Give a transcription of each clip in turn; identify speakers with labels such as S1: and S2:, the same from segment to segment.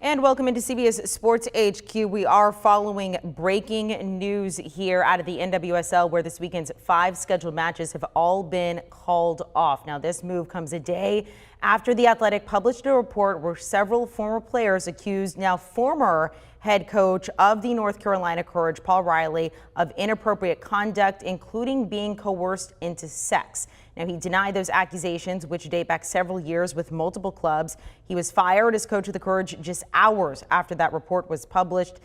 S1: And welcome into CBS Sports HQ. We are following breaking news here out of the NWSL, where this weekend's 5 scheduled matches have all been called off. Now, this move comes a day after The Athletic published a report where several former players accused now former head coach of the North Carolina Courage, Paul Riley, of inappropriate conduct, including being coerced into sex. Now, he denied those accusations, which date back several years with multiple clubs. He was fired as coach of the Courage just hours after that report was published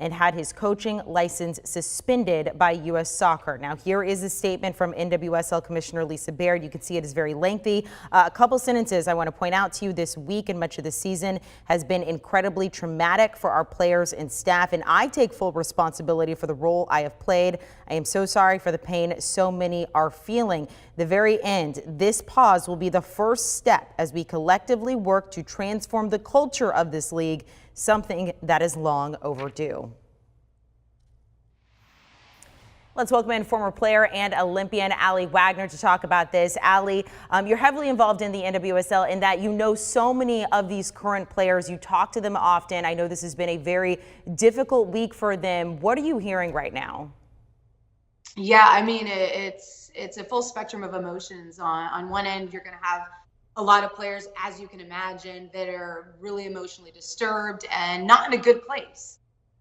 S1: and had his coaching license suspended by U.S. Soccer. Now, here is a statement from NWSL Commissioner Lisa Baird. You can see it is very lengthy. A couple sentences I want to point out to you. This week and much of the season has been incredibly traumatic for our players and staff, and I take full responsibility for the role I have played. I am so sorry for the pain so many are feeling. The very end, this pause will be the first step as we collectively work to transform the culture of this league, something that is long overdue. Let's welcome in former player and Olympian Allie Wagner to talk about this. Allie, you're heavily involved in the NWSL in that you know so many of these current players. You talk to them often. I know this has been a very difficult week for them. What are you hearing right now?
S2: Yeah, I mean, it's a full spectrum of emotions. On one end, you're going to have a lot of players, as you can imagine, that are really emotionally disturbed and not in a good place.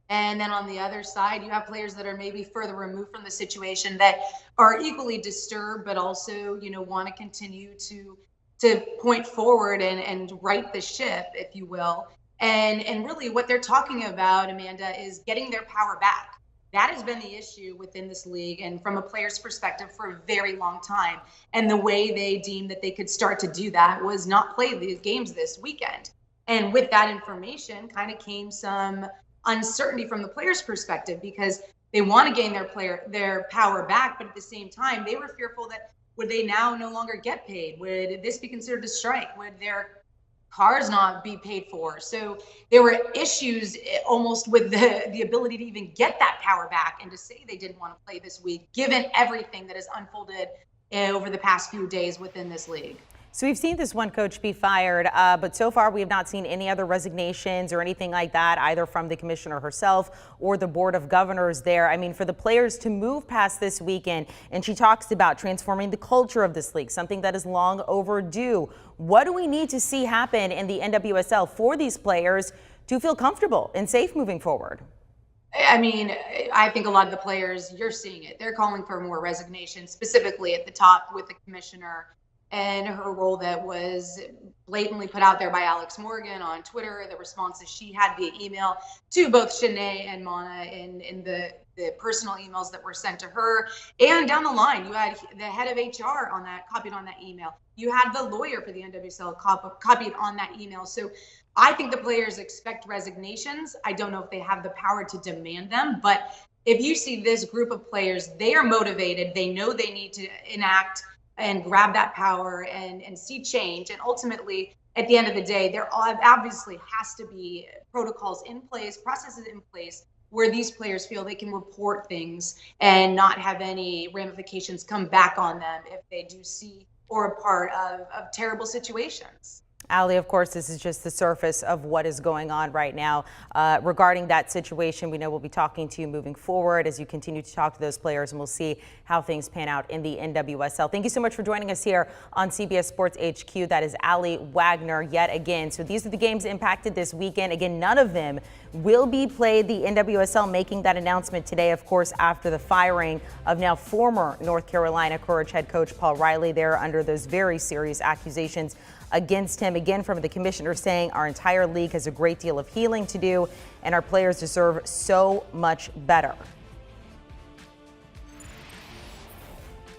S2: And then on the other side, you have players that are maybe further removed from the situation that are equally disturbed, but also, want to continue to point forward and right the ship, if you will. And really what they're talking about, Amanda, is getting their power back. That has been the issue within this league and from a player's perspective for a very long time. And the way they deemed that they could start to do that was not play these games this weekend. And with that information kind of came some uncertainty from the player's perspective, because they want to gain their power back. But at the same time, they were fearful that would they now no longer get paid? Would this be considered a strike? Would their cars not be paid for? So there were issues almost with the ability to even get that power back and to say they didn't want to play this week, given everything that has unfolded over the past few days within this league.
S1: So we've seen this one coach be fired, but so far we have not seen any other resignations or anything like that, either from the commissioner herself or the board of governors there. I mean, for the players to move past this weekend, and she talks about transforming the culture of this league, something that is long overdue. What do we need to see happen in the NWSL for these players to feel comfortable and safe moving forward?
S2: I mean, I think a lot of the players, you're seeing it. They're calling for more resignation, specifically at the top with the commissioner and her role that was blatantly put out there by Alex Morgan on Twitter, the responses she had via email to both Shanae and Mana in the personal emails that were sent to her. And down the line, you had the head of HR on that, copied on that email. You had the lawyer for the NWSL copied on that email. So I think the players expect resignations. I don't know if they have the power to demand them, but if you see this group of players, they are motivated. They know they need to enact and grab that power and see change. And ultimately, at the end of the day, there obviously has to be protocols in place, processes in place, where these players feel they can report things and not have any ramifications come back on them if they do see or a part of terrible situations.
S1: Allie, of course, this is just the surface of what is going on right now. Regarding that situation, we know we'll be talking to you moving forward as you continue to talk to those players, and we'll see how things pan out in the NWSL. Thank you so much for joining us here on CBS Sports HQ. That is Allie Wagner yet again. So these are the games impacted this weekend. Again, none of them will be played. The NWSL making that announcement today, of course, after the firing of now former North Carolina Courage head coach Paul Riley there under those very serious accusations against him. Again, from the commissioner saying our entire league has a great deal of healing to do and our players deserve so much better.